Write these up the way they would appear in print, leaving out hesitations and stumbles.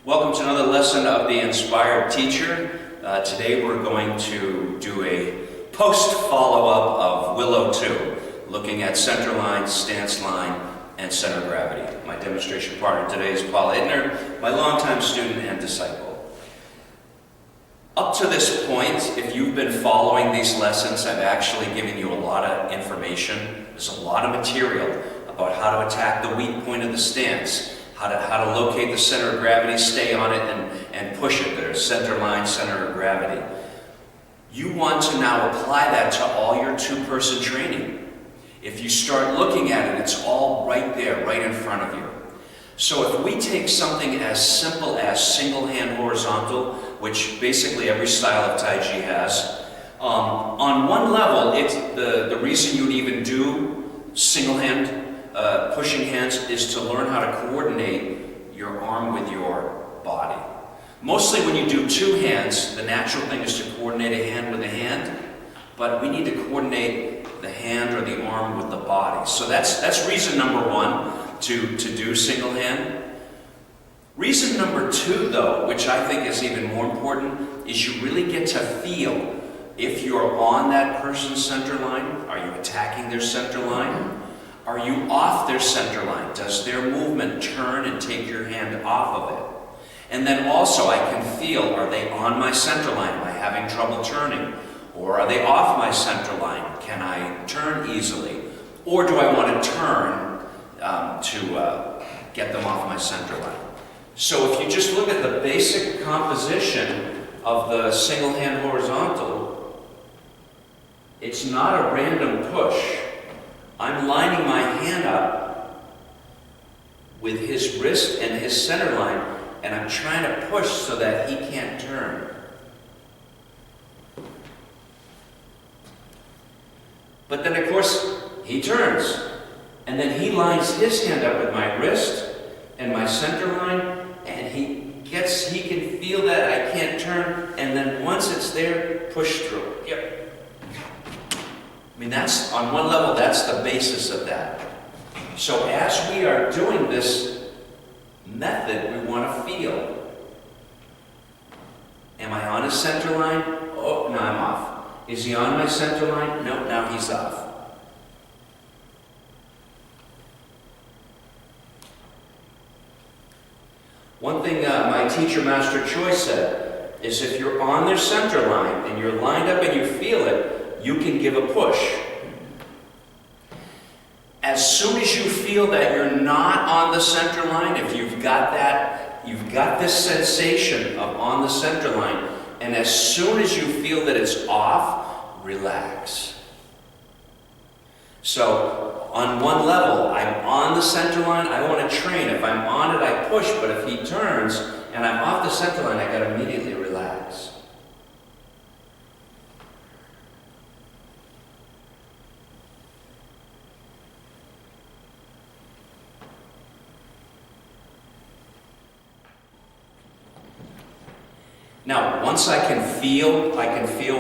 Welcome to another lesson of the Inspired Teacher. Today we're going to do a post follow-up of Willow 2, looking at center line, stance line, and center of gravity. My demonstration partner today is Paul Idner, my longtime student and disciple. Up to this point, if you've been following these lessons, I've actually given you a lot of information. There's a lot of material about how to attack the weak point of the stance, how to locate the center of gravity, stay on it, and push it there, center line, center of gravity. You want to now apply that to all your two-person training. If you start looking at it, it's all right there, right in front of you. So if we take something as simple as single hand horizontal, which basically every style of Tai Chi has, on one level, it's the reason you would even do single hand pushing hands is to learn how to coordinate your arm with your body. Mostly when you do two hands, the natural thing is to coordinate a hand with a hand, but we need to coordinate the hand or the arm with the body. So that's reason number one to do single hand. Reason number two, though, which I think is even more important, is you really get to feel if you're on that person's center line. Are you attacking their center line? Are you off their center line? Does their movement turn and take your hand off of it? And then also I can feel, are they on my center line? Am I having trouble turning? Or are they off my center line? Can I turn easily? Or do I want to turn to get them off my center line? So if you just look at the basic composition of the single hand horizontal, it's not a random push. I'm lining my hand up with his wrist and his center line, and I'm trying to push so that he can't turn. But then, of course, he turns, and then he lines his hand up with my wrist and my center line, and he can feel that I can't turn, and then once it's there, push through. Yep. I mean, that's, on one level, that's the basis of that. So as we are doing this method, we want to feel. Am I on his center line? Oh, no, I'm off. Is he on my center line? No, now he's off. One thing my teacher, Master Choi, said is if you're on their center line and you're lined up and you feel it, you can give a push. As soon as you feel that you're not on the center line, if you've got that, you've got this sensation of on the center line, and as soon as you feel that it's off, relax. So, on one level, I'm on the center line, I want to train. If I'm on it, I push, but if he turns and I'm off the center line, I got to immediately relax. Now, once I can feel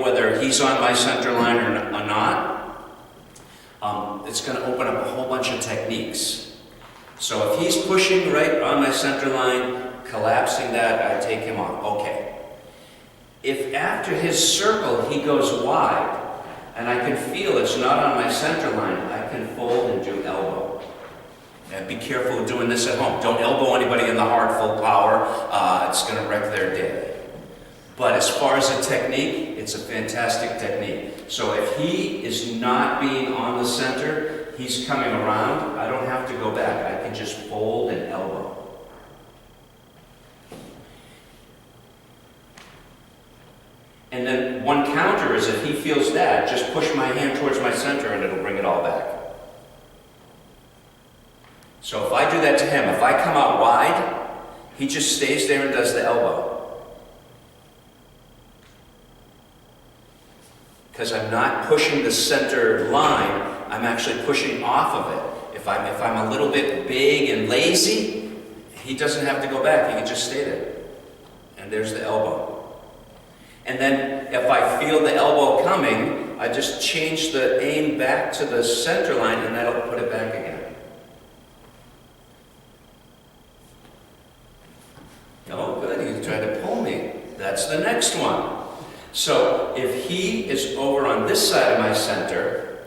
whether he's on my center line or not, it's going to open up a whole bunch of techniques. So if he's pushing right on my center line, collapsing that, I take him off. Okay. If after his circle he goes wide, and I can feel it's not on my center line, I can fold and do elbow. And be careful of doing this at home. Don't elbow anybody in the heart full power. It's going to wreck their day. But as far as a technique, it's a fantastic technique. So if he is not being on the center, he's coming around, I don't have to go back. I can just fold and elbow. And then one counter is if he feels that, just push my hand towards my center and it'll bring it all back. So if I do that to him, if I come out wide, he just stays there and does the elbow. Because I'm not pushing the center line, I'm actually pushing off of it. If I'm a little bit big and lazy, he doesn't have to go back, he can just stay there. And there's the elbow. And then if I feel the elbow coming, I just change the aim back to the center line and that'll put it back again. Oh, next one. So if he is over on this side of my center,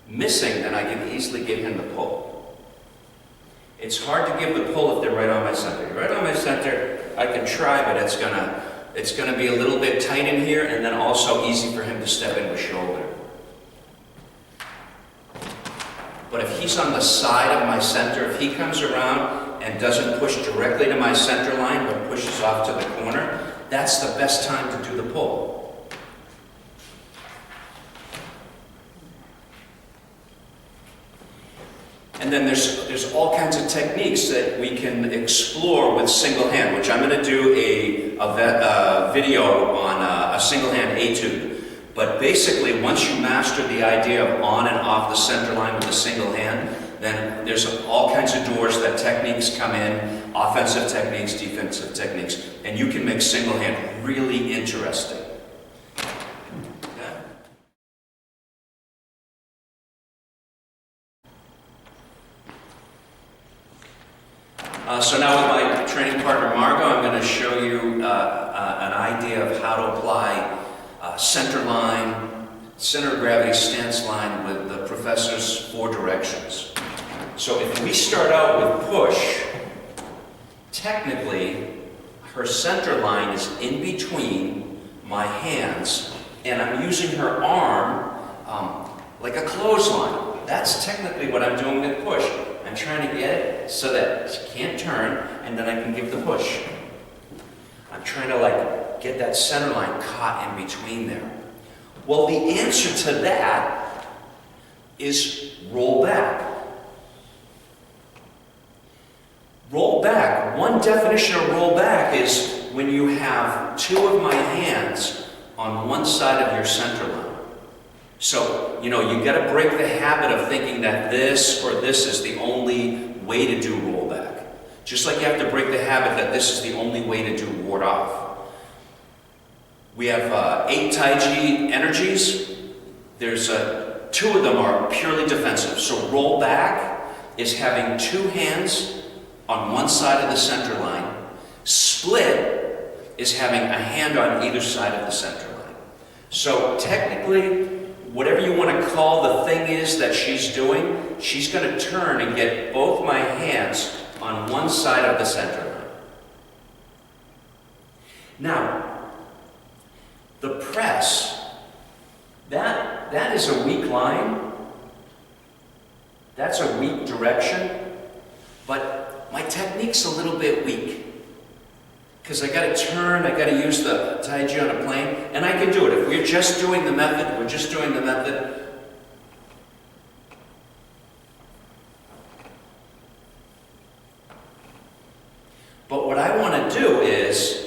missing, then I can easily give him the pull. It's hard to give the pull if they're right on my center. Right on my center, I can try, but it's gonna be a little bit tight in here, and then also easy for him to step in with shoulder. But if he's on the side of my center, if he comes around and doesn't push directly to my center line, but pushes off to the corner, that's the best time to do the pull. And then there's all kinds of techniques that we can explore with single hand, which I'm going to do a video on a single hand etude. But basically, once you master the idea of on and off the center line with a single hand, then there's all kinds of doors that techniques come in, offensive techniques, defensive techniques, and you can make single hand really interesting. So now with my training partner Margot, I'm going to show you an idea of how to apply center line, center of gravity stance line with the professor's 4 directions. So if we start out with push, technically her center line is in between my hands, and I'm using her arm like a clothesline. That's technically what I'm doing with push. I'm trying to get it so that she can't turn, and then I can give the push. I'm trying to like get that center line caught in between there. Well, the answer to that is roll back. Roll back. One definition of roll back is when you have 2 of my hands on one side of your center line. So, you got to break the habit of thinking that this or this is the only way to do roll back. Just like you have to break the habit that this is the only way to do ward off. We have 8 Tai Chi energies. There's 2 of them are purely defensive. So roll back is having 2 hands on one side of the center line. Split is having a hand on either side of the center line. So technically, whatever you want to call the thing is that she's doing, she's going to turn and get both my hands on one side of the center line. Now, the press, that is a weak line. That's a weak direction. But my technique's a little bit weak. Because I got to turn, I got to use the Tai Chi on a plane, and I can do it. If we're just doing the method, we're just doing the method. But what I want to do is,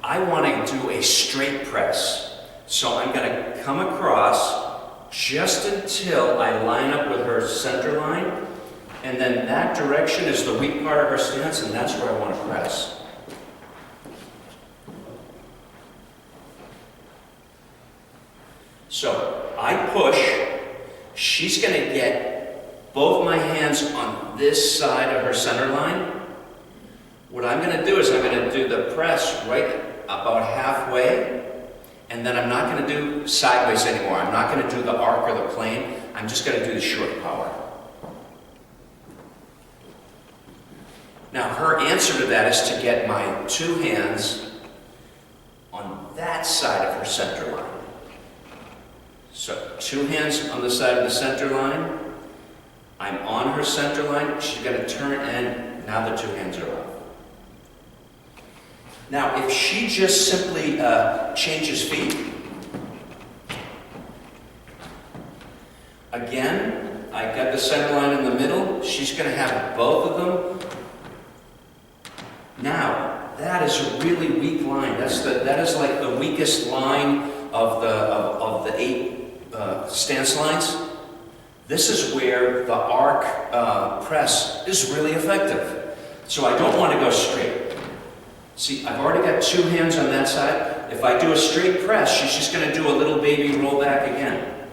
I want to do a straight press. So I'm going to come across just until I line up with her center line, and then that direction is the weak part of her stance, and that's where I want to press. So I push, she's going to get both my hands on this side of her center line. What I'm going to do is I'm going to do the press right about halfway, and then I'm not going to do sideways anymore. I'm not going to do the arc or the plane. I'm just going to do the short power. Now her answer to that is to get my 2 hands on that side of her center line. So 2 hands on the side of the center line. I'm on her center line. She's going to turn, and now the 2 hands are off. Now, if she just simply changes feet, again, I got the center line in the middle. She's going to have both of them. Now, that is a really weak line. That is like the weakest line of the 8 stance lines. This is where the arc press is really effective. So I don't want to go straight. See, I've already got 2 hands on that side. If I do a straight press, she's just going to do a little baby roll back again.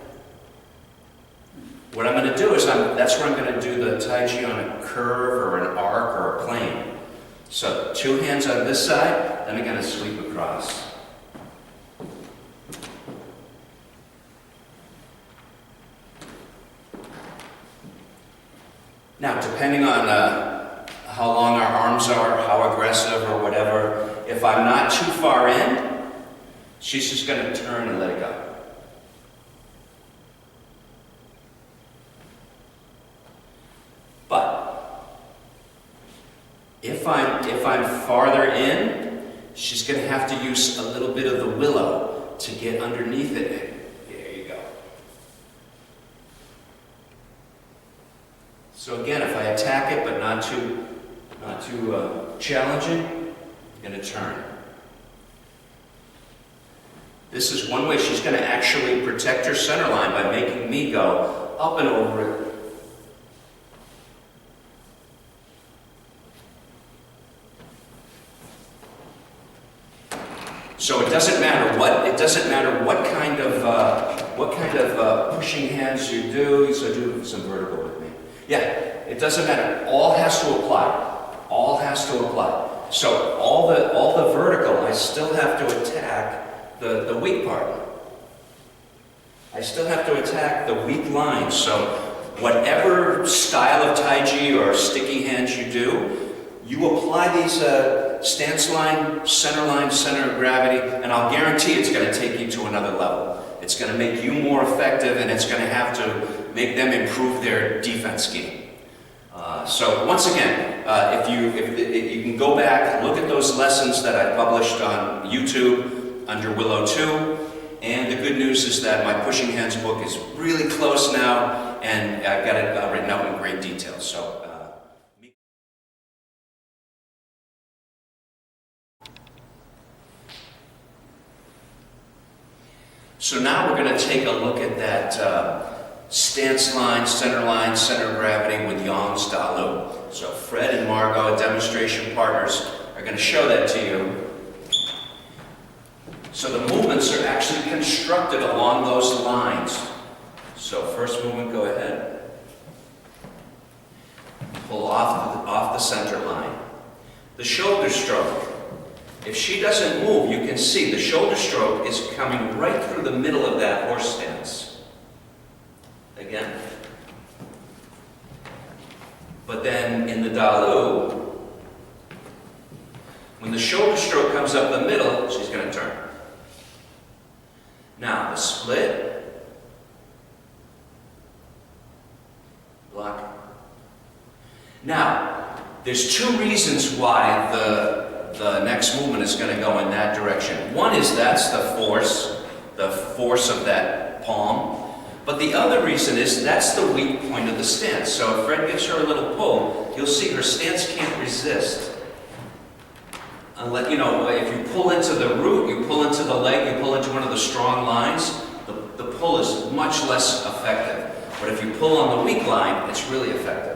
What I'm going to do is, that's where I'm going to do the Tai Chi on a curve or an arc or a plane. So 2 hands on this side, then I'm going to sweep across. Now, depending on how long our arms are, how aggressive or whatever, if I'm not too far in, she's just going to turn and let it go. But if I'm farther in, she's going to have to use a little bit of the willow to get underneath it. There you go. So again, if I attack it but not too challenging, I'm going to turn. This is one way she's going to actually protect her center line by making me go up and over it. So it doesn't matter what kind of pushing hands you do. So do some vertical with me. Yeah, it doesn't matter. All has to apply. All has to apply. So all the vertical, I still have to attack the weak part. I still have to attack the weak line. So whatever style of Taiji or sticky hands you do, you apply these stance line, center of gravity, and I'll guarantee it's going to take you to another level. It's going to make you more effective, and it's going to have to make them improve their defense game. So once again, if you can go back, look at those lessons that I published on YouTube under Willow 2, and the good news is that my Pushing Hands book is really close now, and I've got it written out in great detail. So now we're going to take a look at that stance line, center of gravity with Yang's Dalu. So Fred and Margot, demonstration partners, are going to show that to you. So the movements are actually constructed along those lines. So first movement, go ahead. Pull off the center line. The shoulder stroke. If she doesn't move, you can see the shoulder stroke is coming right through the middle of that horse stance. Again. But then in the Dalu, when the shoulder stroke comes up the middle, she's going to turn. Now, the split. Block. Now, there's two reasons why the next movement is going to go in that direction. One is that's the force of that palm. But the other reason is that's the weak point of the stance. So if Fred gives her a little pull, you'll see her stance can't resist. Unless, if you pull into the root, you pull into the leg, you pull into one of the strong lines, the pull is much less effective. But if you pull on the weak line, it's really effective.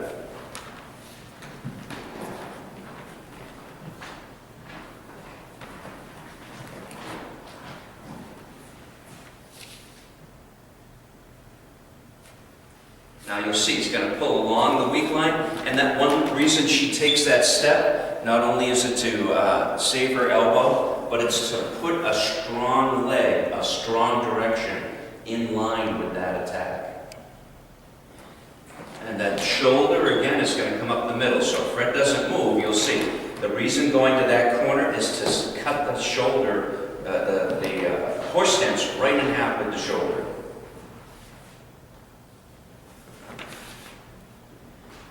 Now you'll see he's going to pull along the weak line, and that one reason she takes that step, not only is it to save her elbow, but it's to put a strong leg, a strong direction in line with that attack. And that shoulder, again, is going to come up the middle. So if Fred doesn't move, you'll see the reason going to that corner is to cut the shoulder, the horse stance right in half with the shoulder.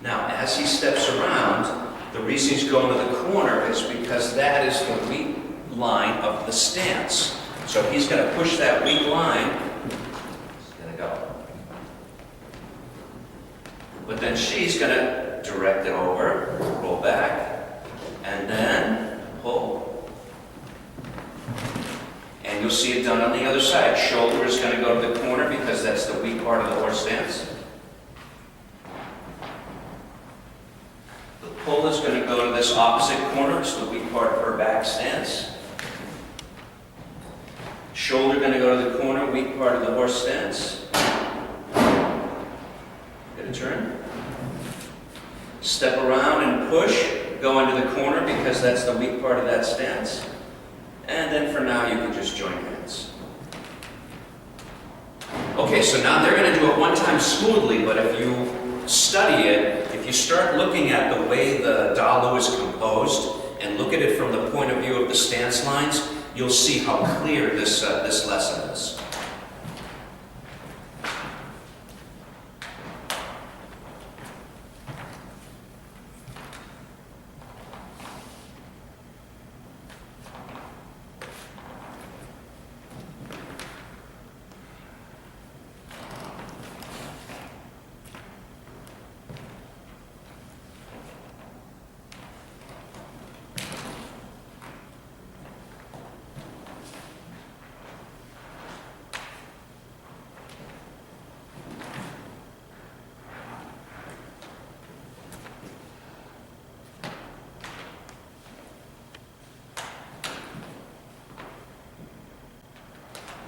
Now, as he steps around, the reason he's going to the corner is because that is the weak line of the stance. So he's going to push that weak line. He's going to go. But then she's going to direct it over, roll back, and then pull. And you'll see it done on the other side. Shoulder is going to go to the corner because that's the weak part of the horse stance. Pull is going to go to this opposite corner, it's the weak part of her back stance. Shoulder going to go to the corner, weak part of the horse stance. Get a turn. Step around and push, go into the corner because that's the weak part of that stance. And then for now you can just join hands. Okay, so now they're going to do it one time smoothly, but if you study it, if you start looking at the way the Dalu is composed and look at it from the point of view of the stance lines, you'll see how clear this lesson is.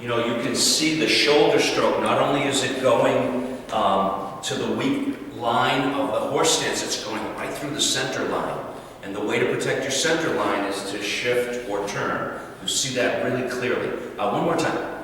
You know, you can see the shoulder stroke. Not only is it going to the weak line of the horse stance, it's going right through the center line. And the way to protect your center line is to shift or turn. You see that really clearly. One more time.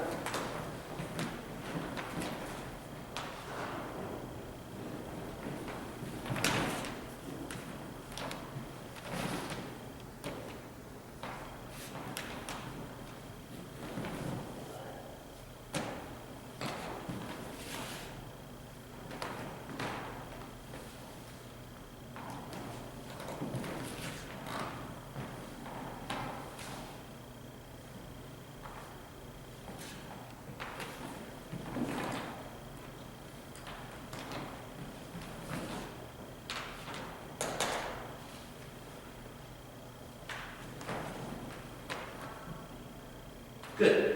Good.